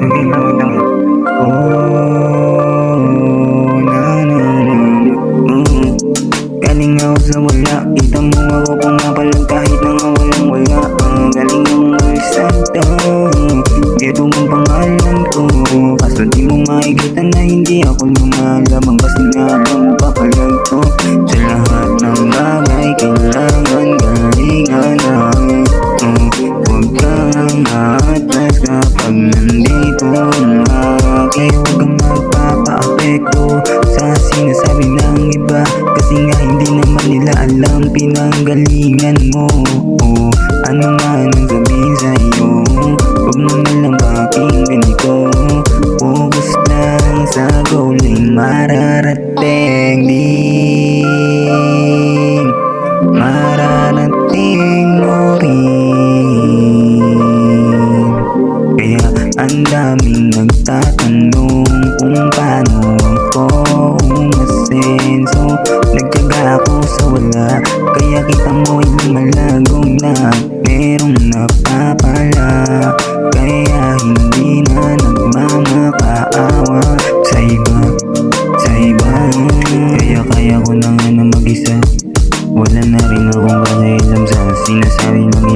Galing ako sa wala, kita mo ako pumapalag kahit na nga walang wala. Galing ang santo, geto mong pangalan ko. Kaso di mo makikita na hindi ako lumalabang, kasi nga lang papalag ko. Sa lahat ng bagay kailangan galingan na. Huwag kang atras kapag nandito na. Kaya huwag kang magpapa-apekto sa sinasabi ng iba, kasi nga hindi naman nila alam pinanggalingan mo. Ano man ang sabihin sa'yo, huwag mo nalang pakinggan ito. Focus lang sa goaling mararating din, mararating mo rin. Kaya ang daming nagtatanong kung paano ako umasenso. Nagkaga ako sa wala, kaya kita mo ay lumalagong na merong napapala. Kaya hindi na nagmamakaawa sa iba, sa iba. Kaya ko na nga na mag-isa. Wala na rin akong pakialam sa sinasabi ng